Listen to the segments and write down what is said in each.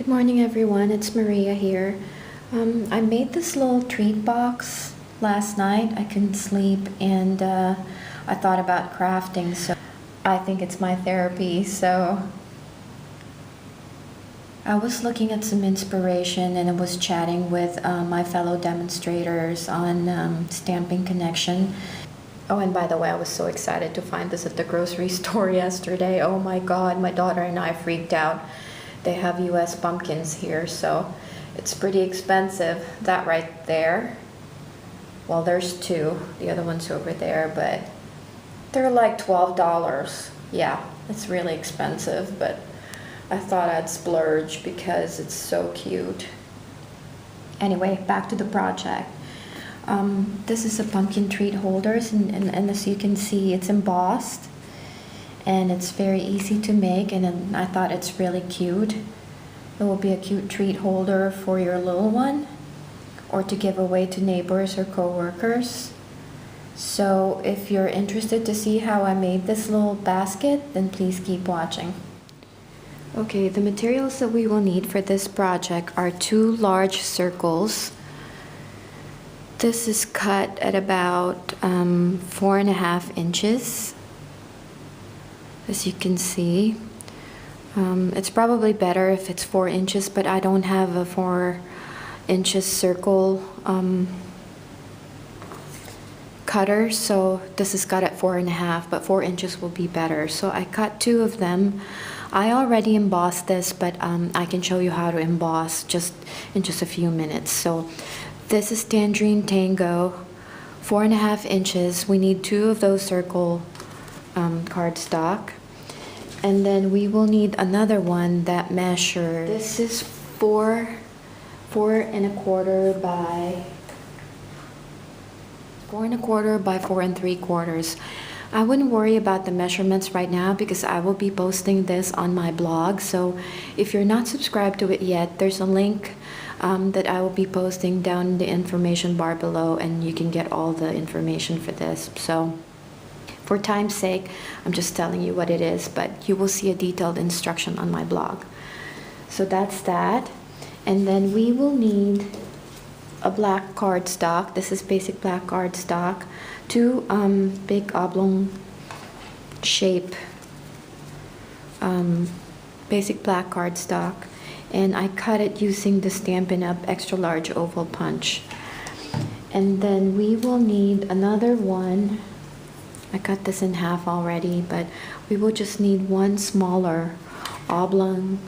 Good morning everyone, it's Maria here. I made this little treat box last night. I couldn't sleep and I thought about crafting, so I think it's my therapy. So I was looking at some inspiration and I was chatting with my fellow demonstrators on Stamping Connection. Oh, and by the way, I was so excited to find this at the grocery store yesterday. Oh my God, my daughter and I freaked out. They have US pumpkins here, so it's pretty expensive. That right there. Well, there's two. The other one's over there, but they're like $12. Yeah, it's really expensive, but I thought I'd splurge because it's so cute. Anyway, back to the project. This is a pumpkin treat holders, and as you can see, it's embossed. And it's very easy to make, and I thought it's really cute. It will be a cute treat holder for your little one or to give away to neighbors or co-workers. So if you're interested to see how I made this little basket, then please keep watching. Okay, the materials that we will need for this project are 2 large circles. This is cut at about 4.5 inches. As you can see, it's probably better if it's 4 inches, but I don't have a 4 inches circle cutter, so this is cut at 4.5, but 4 inches will be better. So I cut 2 of them. I already embossed this, but I can show you how to emboss in just a few minutes. So this is Tangerine Tango, 4.5 inches. We need 2 of those circle cardstock, and then we will need another one that measures. This is 4 1/4 by 4 1/4 by 4 3/4. I wouldn't worry about the measurements right now because I will be posting this on my blog. So if you're not subscribed to it yet, there's a link that I will be posting down in the information bar below, and you can get all the information for this. So for time's sake, I'm just telling you what it is, but you will see a detailed instruction on my blog. So that's that. And then we will need a black cardstock. This is basic black cardstock. 2 big oblong shape basic black cardstock. And I cut it using the Stampin' Up! Extra Large Oval Punch. And then we will need another one. I cut this in half already, but we will just need 1 smaller oblong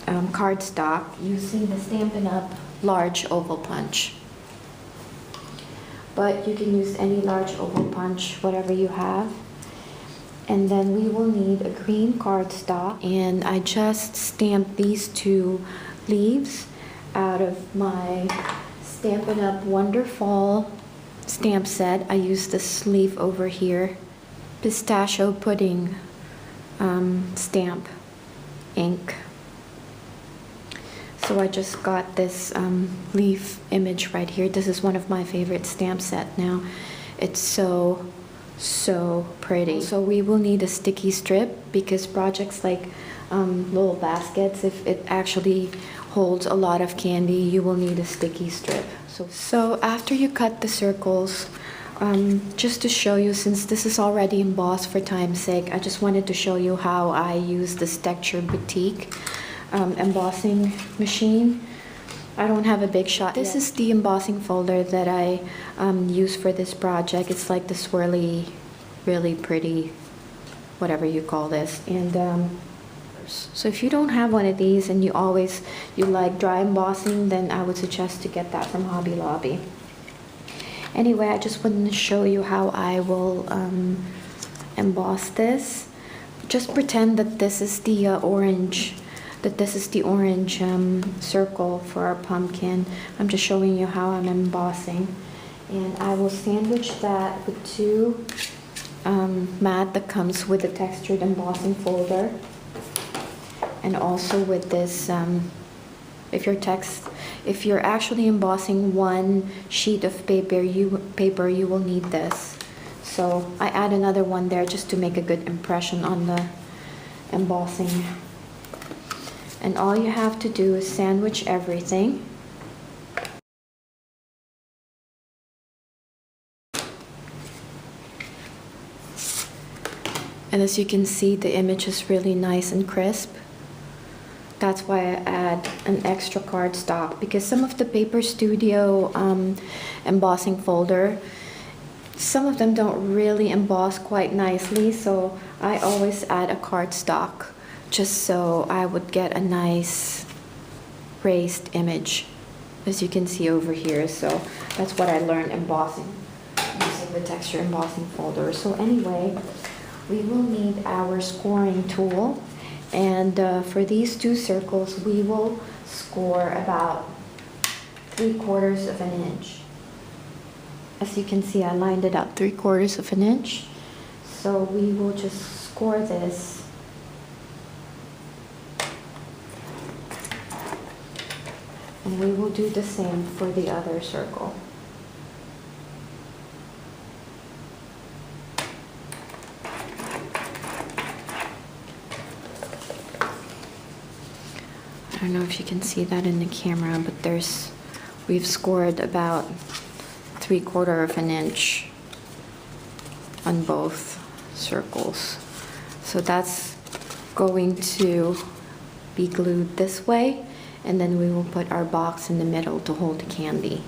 cardstock using the Stampin' Up! Large Oval Punch. But you can use any large oval punch, whatever you have. And then we will need a green cardstock, and I just stamped these 2 leaves out of my Stampin' Up! Wonderful stamp set. I used this sleeve over here, pistachio pudding stamp ink. So I just got this leaf image right here. This is one of my favorite stamp set now. It's so pretty. So we will need a sticky strip because projects like little baskets, if it actually holds a lot of candy, you will need a sticky strip. So after you cut the circles, just to show you, since this is already embossed for time's sake, I just wanted to show you how I use this Texture Boutique embossing machine. I don't have a big shot. This is the embossing folder that I use for this project. It's like the swirly, really pretty, whatever you call this. And so if you don't have one of these and you like dry embossing, then I would suggest to get that from Hobby Lobby. Anyway, I just wanted to show you how I will emboss this. Just pretend that this is the orange circle for our pumpkin. I'm just showing you how I'm embossing. And I will sandwich that with 2 mat that comes with a textured embossing folder. And also with this, if you're actually embossing 1 sheet of paper, you will need this. So I add another one there just to make a good impression on the embossing. And all you have to do is sandwich everything. And as you can see, the image is really nice and crisp. That's why I add an extra cardstock, because some of the Paper Studio embossing folder, some of them don't really emboss quite nicely, so I always add a cardstock just so I would get a nice raised image, as you can see over here. So that's what I learned embossing, using the texture embossing folder. So anyway, we will need our scoring tool, and for these two circles we will score about 3/4 of an inch. As you can see, I lined it up 3/4 of an inch. So we will just score this and we will do the same for the other circle. I don't know if you can see that in the camera, but we've scored about 3/4 of an inch on both circles. So that's going to be glued this way, and then we will put our box in the middle to hold the candy.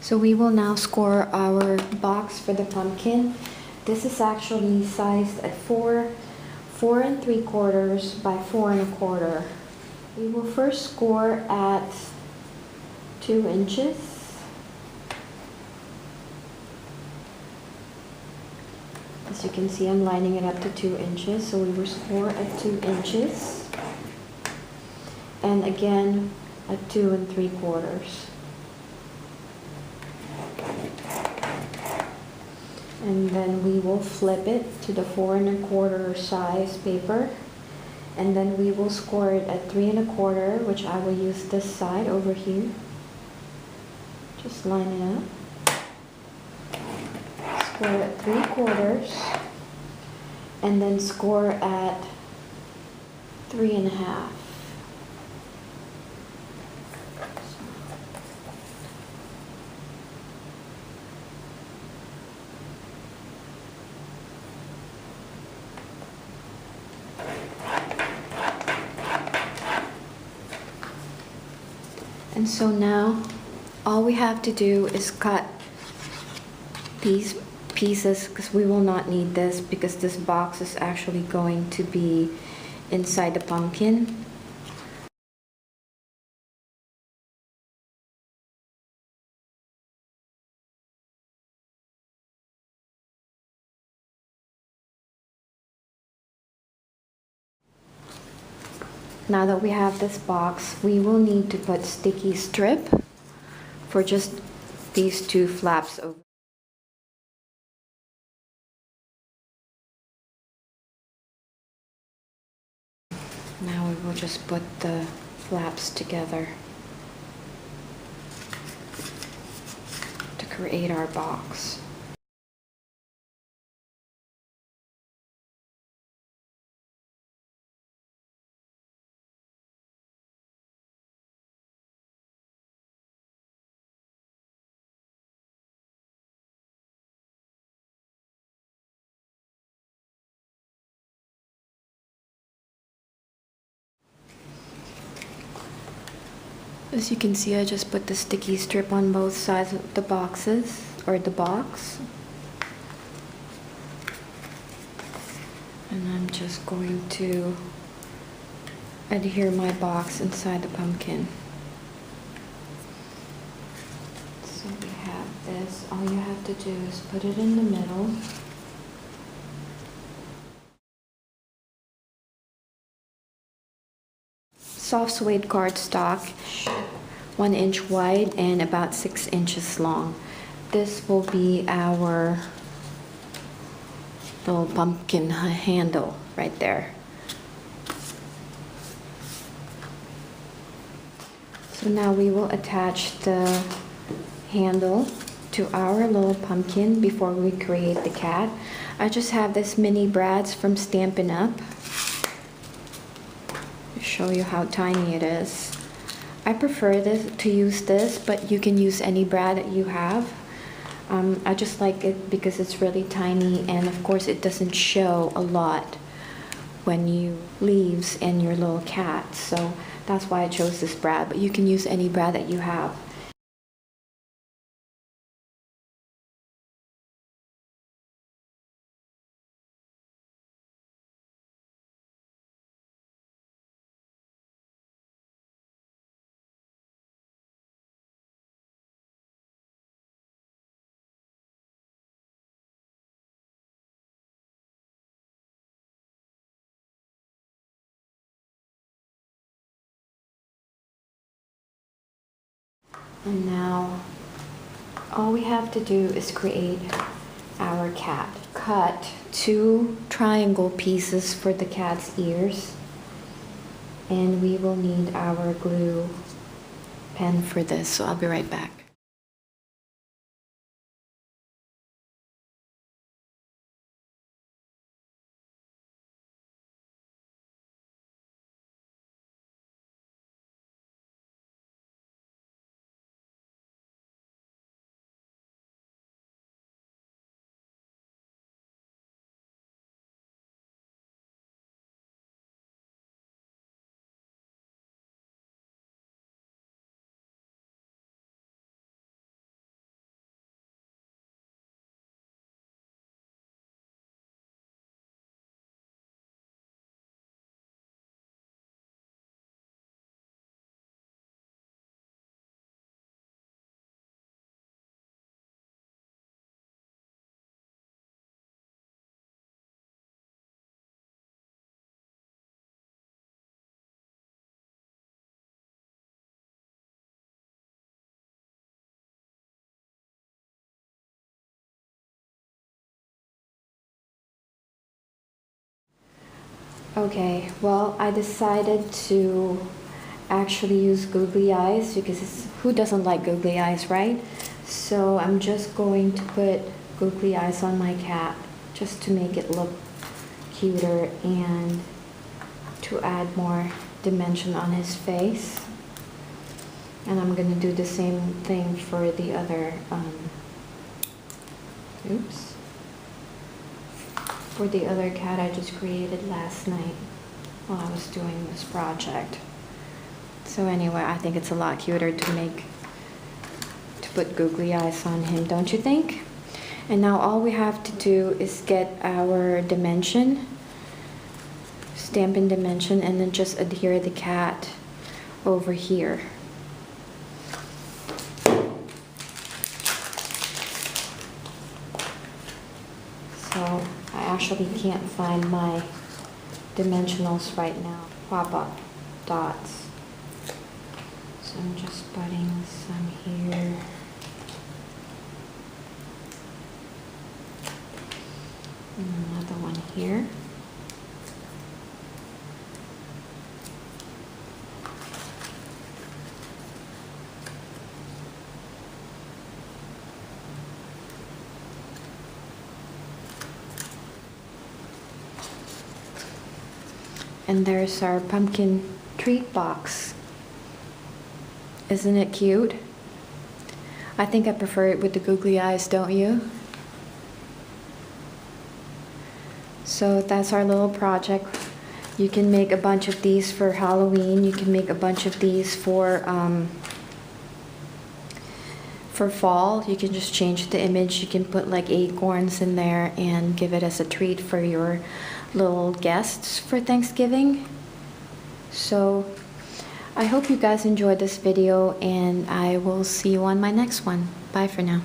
So we will now score our box for the pumpkin. This is actually sized at 4 3/4 by 4 1/4. We will first score at 2 inches. As you can see, I'm lining it up to 2 inches, so we will score at 2 inches. And again at 2 3/4. And then we will flip it to the 4 1/4 size paper, and then we will score it at 3 1/4, which I will use this side over here. Just line it up. Score at 3/4, and then score at 3 1/2. And so now all we have to do is cut these pieces, because we will not need this because this box is actually going to be inside the pumpkin. Now that we have this box, we will need to put sticky strip for just these two flaps over. Now we will just put the flaps together to create our box. As you can see, I just put the sticky strip on both sides of the boxes, or the box. And I'm just going to adhere my box inside the pumpkin. So we have this. All you have to do is put it in the middle. Soft suede cardstock, 1 inch wide and about 6 inches long. This will be our little pumpkin handle right there. So now we will attach the handle to our little pumpkin before we create the cat. I just have this mini brads from Stampin' Up. show you how tiny it is. I prefer to use this, but you can use any brad that you have. I just like it because it's really tiny, and of course it doesn't show a lot when you leaves in your little cat. So that's why I chose this brad, but you can use any brad that you have. And now all we have to do is create our cat. Cut 2 triangle pieces for the cat's ears, and we will need our glue pen for this, so I'll be right back. Okay, well, I decided to actually use googly eyes because who doesn't like googly eyes, right? So I'm just going to put googly eyes on my cat just to make it look cuter and to add more dimension on his face. And I'm gonna do the same thing for the other, for the other cat I just created last night while I was doing this project. So anyway, I think it's a lot cuter to put googly eyes on him, don't you think? And now all we have to do is get our dimension, Stampin' Dimension, and then just adhere the cat over here. So I actually can't find my dimensionals right now. Pop-up dots. So I'm just putting some here. And another one here. And there's our pumpkin treat box. Isn't it cute? I think I prefer it with the googly eyes, don't you? So that's our little project. You can make a bunch of these for Halloween. You can make a bunch of these for fall. You can just change the image. You can put like acorns in there and give it as a treat for your little guests for Thanksgiving. So I hope you guys enjoyed this video, and I will see you on my next one. Bye for now.